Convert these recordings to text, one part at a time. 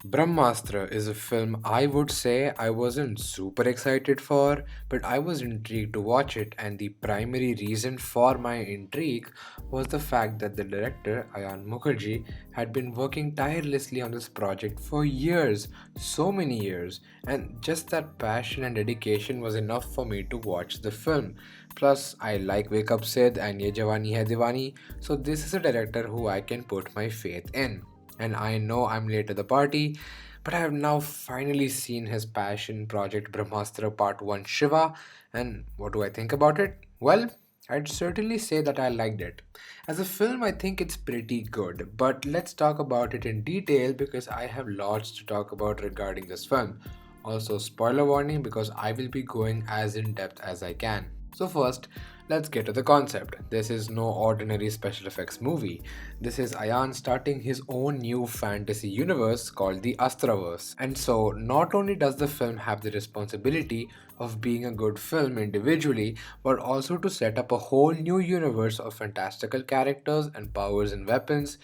Brahmastra is a film I would say I wasn't super excited for, but I was intrigued to watch it, and the primary reason for my intrigue was the fact that the director, Ayan Mukherjee, had been working tirelessly on this project for years, so many years, and just that passion and dedication was enough for me to watch the film. Plus, I like Wake Up Sid and Ye Jawani Hai Diwani, so this is a director who I can put my faith in. And I know I'm late to the party, but I have now finally seen his passion project Brahmastra Part 1 Shiva, and what do I think about it? Well, I'd certainly say that I liked it. As a film, I think it's pretty good, but let's talk about it in detail because I have lots to talk about regarding this film. Also, spoiler warning because I will be going as in depth as I can. So, first, let's get to the concept. This is no ordinary special effects movie. This is Ayan starting his own new fantasy universe called the Astraverse. And so, not only does the film have the responsibility of being a good film individually, but also to set up a whole new universe of fantastical characters and powers and weapons,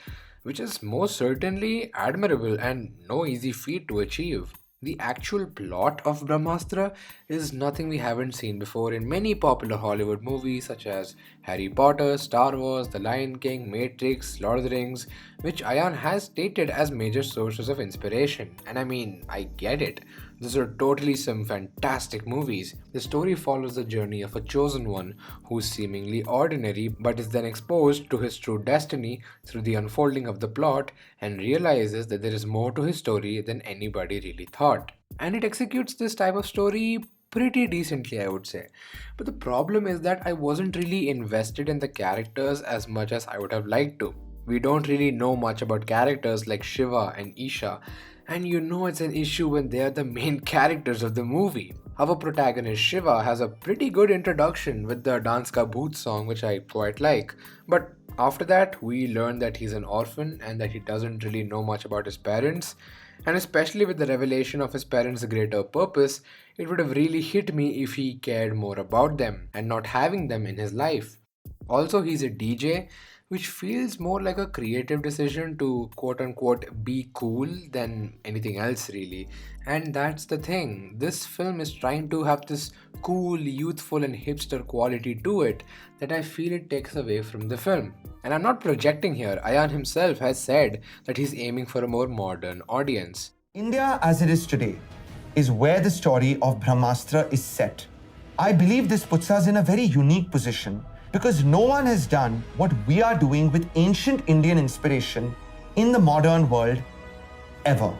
which is most certainly admirable and no easy feat to achieve. The actual plot of Brahmastra is nothing we haven't seen before in many popular Hollywood movies such as Harry Potter, Star Wars, The Lion King, Matrix, Lord of the Rings, which Ayan has stated as major sources of inspiration. And I mean, I get it. Those are totally some fantastic movies. The story follows the journey of a chosen one who's seemingly ordinary but is then exposed to his true destiny through the unfolding of the plot and realizes that there is more to his story than anybody really thought. And it executes this type of story pretty decently, I would say. But the problem is that I wasn't really invested in the characters as much as I would have liked to. We don't really know much about characters like Shiva and Isha, and you know it's an issue when they are the main characters of the movie. Our protagonist Shiva has a pretty good introduction with the Dance Ka Bhoot song, which I quite like, but after that, we learn that he's an orphan and that he doesn't really know much about his parents. And especially with the revelation of his parents' greater purpose, it would have really hit me if he cared more about them and not having them in his life. Also, he's a DJ, which feels more like a creative decision to quote unquote be cool than anything else, really. And that's the thing. This film is trying to have this cool, youthful, and hipster quality to it that I feel it takes away from the film. And I'm not projecting here. Ayan himself has said that he's aiming for a more modern audience. India as it is today is where the story of Brahmastra is set. I believe this puts us in a very unique position because no one has done what we are doing with ancient Indian inspiration in the modern world ever.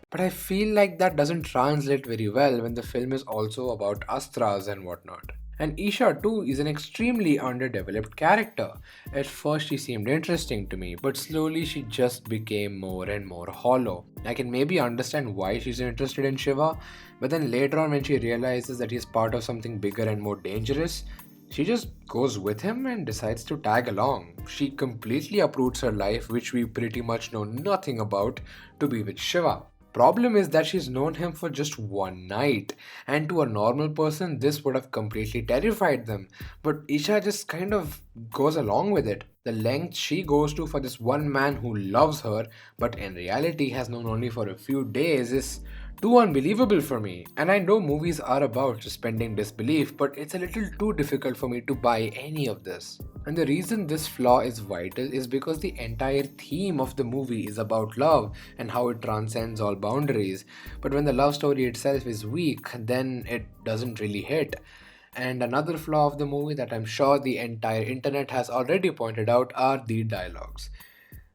But I feel like that doesn't translate very well when the film is also about Astras and whatnot. And Isha too is an extremely underdeveloped character. At first she seemed interesting to me, but slowly she just became more and more hollow. I can maybe understand why she's interested in Shiva, but then later on when she realizes that he's part of something bigger and more dangerous, she just goes with him and decides to tag along. She completely uproots her life, which we pretty much know nothing about, to be with Shiva. Problem is that she's known him for just one night, and to a normal person, this would have completely terrified them. But Isha just kind of goes along with it. The length she goes to for this one man who loves her, but in reality has known only for a few days, is too unbelievable for me. And I know movies are about suspending disbelief, but it's a little too difficult for me to buy any of this. And the reason this flaw is vital is because the entire theme of the movie is about love and how it transcends all boundaries. But when the love story itself is weak, then it doesn't really hit. And another flaw of the movie that I'm sure the entire internet has already pointed out are the dialogues.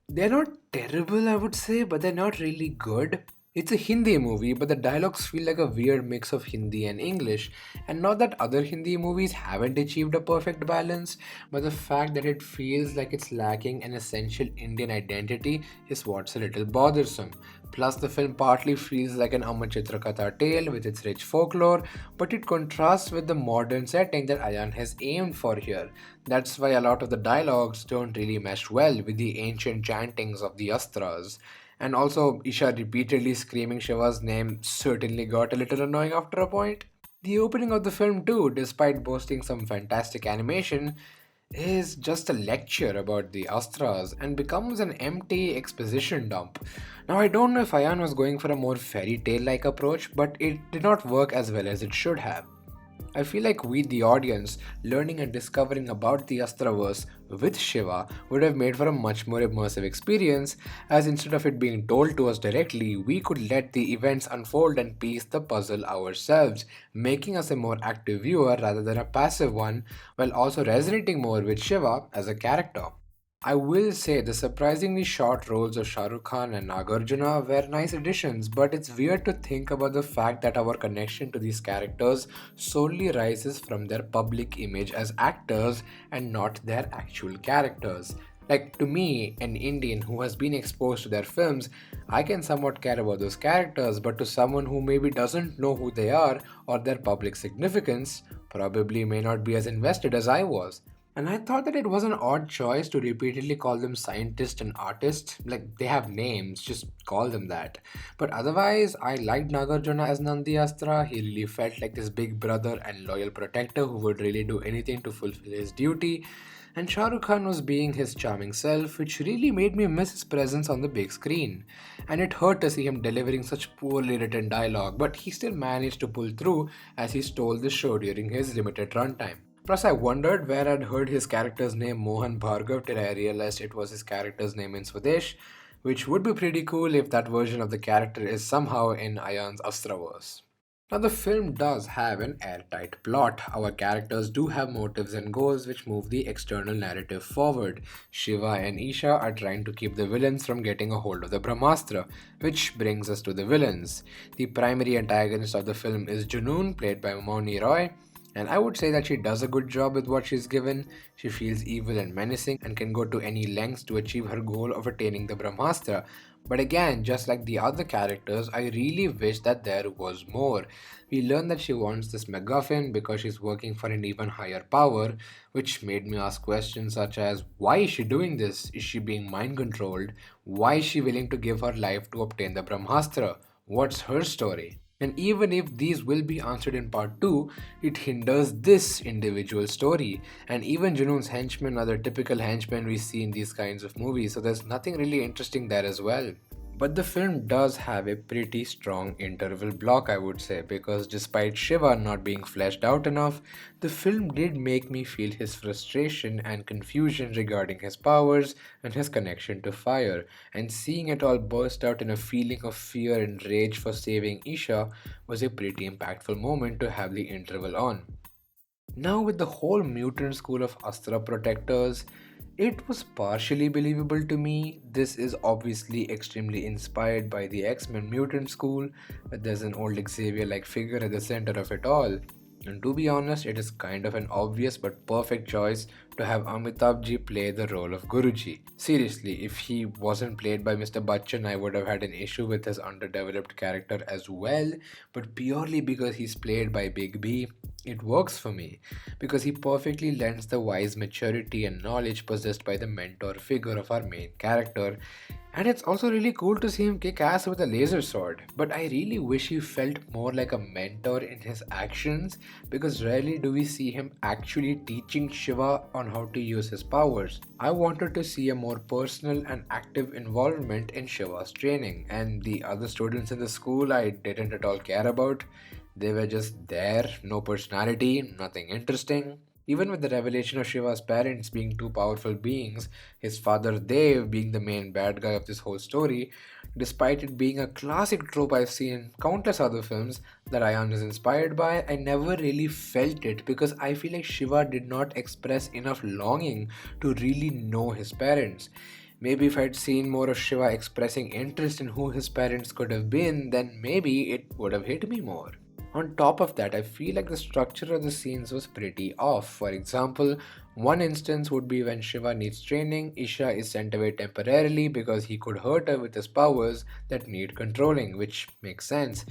They're not terrible, I would say, but they're not really good. It's a Hindi movie, but the dialogues feel like a weird mix of Hindi and English. And not that other Hindi movies haven't achieved a perfect balance, but the fact that it feels like it's lacking an essential Indian identity is what's a little bothersome. Plus, the film partly feels like an Amma Chitrakatha tale with its rich folklore, but it contrasts with the modern setting that Ayan has aimed for here. That's why a lot of the dialogues don't really mesh well with the ancient chantings of the Astras. And also, Isha repeatedly screaming Shiva's name certainly got a little annoying after a point. The opening of the film, too, despite boasting some fantastic animation, is just a lecture about the Astras and becomes an empty exposition dump. Now, I don't know if Ayan was going for a more fairy tale like approach, but it did not work as well as it should have. I feel like we, the audience, learning and discovering about the Astraverse with Shiva would have made for a much more immersive experience, as instead of it being told to us directly, we could let the events unfold and piece the puzzle ourselves, making us a more active viewer rather than a passive one, while also resonating more with Shiva as a character. I will say the surprisingly short roles of Shah Rukh Khan and Nagarjuna were nice additions, but it's weird to think about the fact that our connection to these characters solely rises from their public image as actors and not their actual characters. Like, to me, an Indian who has been exposed to their films, I can somewhat care about those characters, but to someone who maybe doesn't know who they are or their public significance, probably may not be as invested as I was. And I thought that it was an odd choice to repeatedly call them scientists and artists. Like, they have names, just call them that. But otherwise, I liked Nagarjuna as Nandi Astra. He really felt like this big brother and loyal protector who would really do anything to fulfill his duty. And Shah Rukh Khan was being his charming self, which really made me miss his presence on the big screen. And it hurt to see him delivering such poorly written dialogue, but he still managed to pull through as he stole the show during his limited runtime. Plus, I wondered where I'd heard his character's name Mohan Bhargav till I realized it was his character's name in Swadesh, which would be pretty cool if that version of the character is somehow in Ayan's Astraverse. Now, the film does have an airtight plot. Our characters do have motives and goals which move the external narrative forward. Shiva and Isha are trying to keep the villains from getting a hold of the Brahmastra, which brings us to the villains. The primary antagonist of the film is Junoon, played by Mauni Roy, and I would say that she does a good job with what she's given. She feels evil and menacing and can go to any lengths to achieve her goal of attaining the Brahmastra. But again, just like the other characters, I really wish that there was more. We learn that she wants this MacGuffin because she's working for an even higher power, which made me ask questions such as why is she doing this? Is she being mind controlled? Why is she willing to give her life to obtain the Brahmastra? What's her story? And even if these will be answered in part 2, it hinders this individual story. And even Junoon's henchmen are the typical henchmen we see in these kinds of movies, so there's nothing really interesting there as well. But the film does have a pretty strong interval block, I would say, because despite Shiva not being fleshed out enough, the film did make me feel his frustration and confusion regarding his powers and his connection to fire, and seeing it all burst out in a feeling of fear and rage for saving Isha was a pretty impactful moment to have the interval on. Now, with the whole mutant school of Astra protectors, it was partially believable to me. This is obviously extremely inspired by the X Men mutant school, but there's an old Xavier like figure at the center of it all. And to be honest, it is kind of an obvious but perfect choice to have Amitabh Ji play the role of Guruji. Seriously, if he wasn't played by Mr. Bachchan, I would have had an issue with his underdeveloped character as well, but purely because he's played by Big B, it works for me because he perfectly lends the wise maturity and knowledge possessed by the mentor figure of our main character. And it's also really cool to see him kick ass with a laser sword. But I really wish he felt more like a mentor in his actions because rarely do we see him actually teaching Shiva on how to use his powers. I wanted to see a more personal and active involvement in Shiva's training, and the other students in the school I didn't at all care about. They were just there, no personality, nothing interesting. Even with the revelation of Shiva's parents being two powerful beings, his father Dev being the main bad guy of this whole story, despite it being a classic trope I've seen in countless other films that Ayan is inspired by, I never really felt it because I feel like Shiva did not express enough longing to really know his parents. Maybe if I'd seen more of Shiva expressing interest in who his parents could have been, then maybe it would have hit me more. On top of that, I feel like the structure of the scenes was pretty off. For example, one instance would be when Shiva needs training, Isha is sent away temporarily because he could hurt her with his powers that need controlling, which makes sense.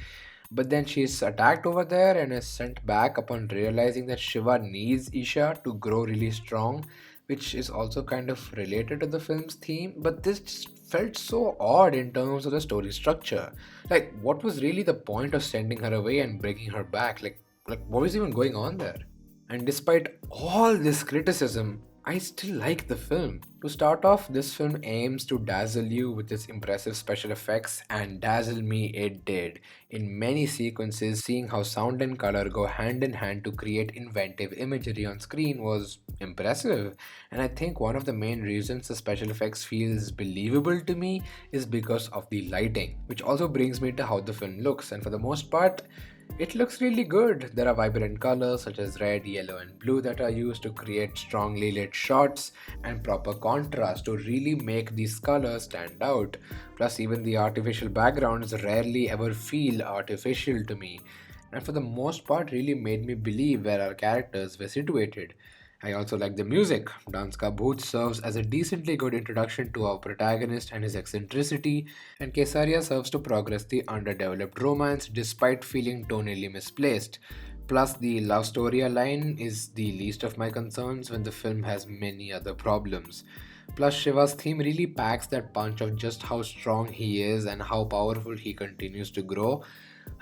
But then she is attacked over there and is sent back upon realizing that Shiva needs Isha to grow really strong, which is also kind of related to the film's theme. But this just felt so odd in terms of the story structure. Like, what was really the point of sending her away and bringing her back? Like what was even going on there? And despite all this criticism, I still like the film. To start off, this film aims to dazzle you with its impressive special effects, and dazzle me it did. In many sequences, seeing how sound and color go hand in hand to create inventive imagery on screen was impressive. And I think one of the main reasons the special effects feels believable to me is because of the lighting, which also brings me to how the film looks. And for the most part, it looks really good. There are vibrant colors such as red, yellow, and blue that are used to create strongly lit shots and proper contrast to really make these colors stand out. Plus, even the artificial backgrounds rarely ever feel artificial to me, and for the most part, really made me believe where our characters were situated. I also like the music. Dance Ka Bhoot serves as a decently good introduction to our protagonist and his eccentricity, and Kesaria serves to progress the underdeveloped romance despite feeling tonally misplaced. Plus, the love story line is the least of my concerns when the film has many other problems. Plus, Shiva's theme really packs that punch of just how strong he is and how powerful he continues to grow.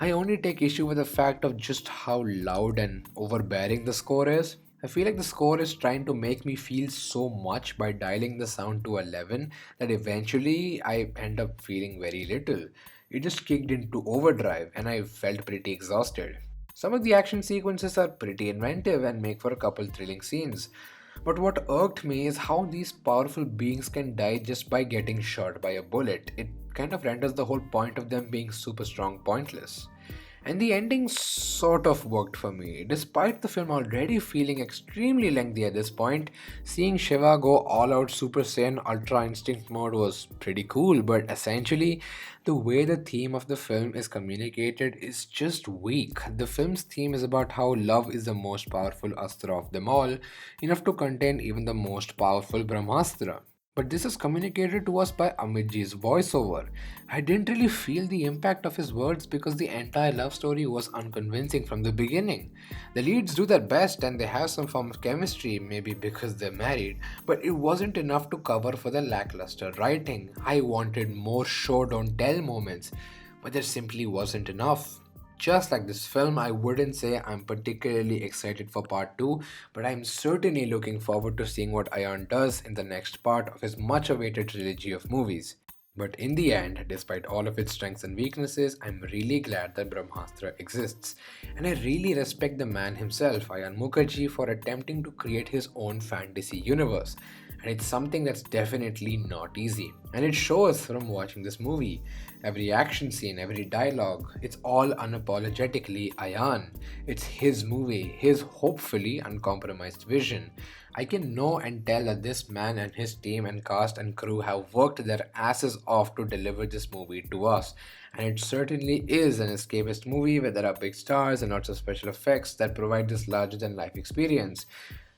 I only take issue with the fact of just how loud and overbearing the score is. I feel like the score is trying to make me feel so much by dialing the sound to 11 that eventually I end up feeling very little. It just kicked into overdrive and I felt pretty exhausted. Some of the action sequences are pretty inventive and make for a couple thrilling scenes. But what irked me is how these powerful beings can die just by getting shot by a bullet. It kind of renders the whole point of them being super strong pointless. And the ending sort of worked for me. Despite the film already feeling extremely lengthy at this point, seeing Shiva go all out Super Saiyan Ultra Instinct mode was pretty cool, but essentially, the way the theme of the film is communicated is just weak. The film's theme is about how love is the most powerful astra of them all, enough to contain even the most powerful Brahmastra. But this is communicated to us by Amitji's voiceover. I didn't really feel the impact of his words because the entire love story was unconvincing from the beginning. The leads do their best and they have some form of chemistry, maybe because they're married, but it wasn't enough to cover for the lackluster writing. I wanted more show don't tell moments, but there simply wasn't enough. Just like this film, I wouldn't say I'm particularly excited for part 2, but I'm certainly looking forward to seeing what Ayan does in the next part of his much awaited trilogy of movies. But in the end, despite all of its strengths and weaknesses, I'm really glad that Brahmastra exists. And I really respect the man himself, Ayan Mukherjee, for attempting to create his own fantasy universe. And it's something that's definitely not easy. And it shows from watching this movie. Every action scene, every dialogue, it's all unapologetically Ayan. It's his movie, his hopefully uncompromised vision. I can know and tell that this man and his team and cast and crew have worked their asses off to deliver this movie to us. And it certainly is an escapist movie where there are big stars and lots of special effects that provide this larger than life experience.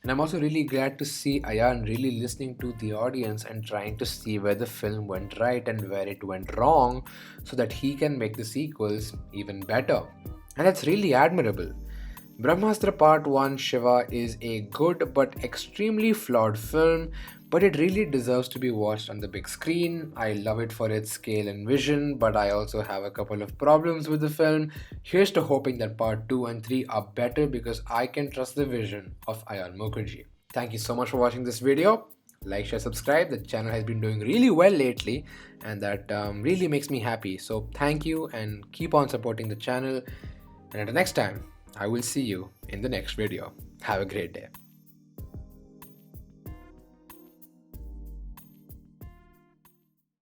And I'm also really glad to see Ayan really listening to the audience and trying to see where the film went right and where it went wrong so that he can make the sequels even better. And that's really admirable. Brahmastra Part 1 Shiva is a good but extremely flawed film, but it really deserves to be watched on the big screen. I love it for its scale and vision, but I also have a couple of problems with the film. Here's to hoping that Part 2 and 3 are better because I can trust the vision of Ayan Mukherjee. Thank you so much for watching this video. Like, share, subscribe. The channel has been doing really well lately, and that really makes me happy. So, thank you and keep on supporting the channel. And until next time, I will see you in the next video. Have a great day.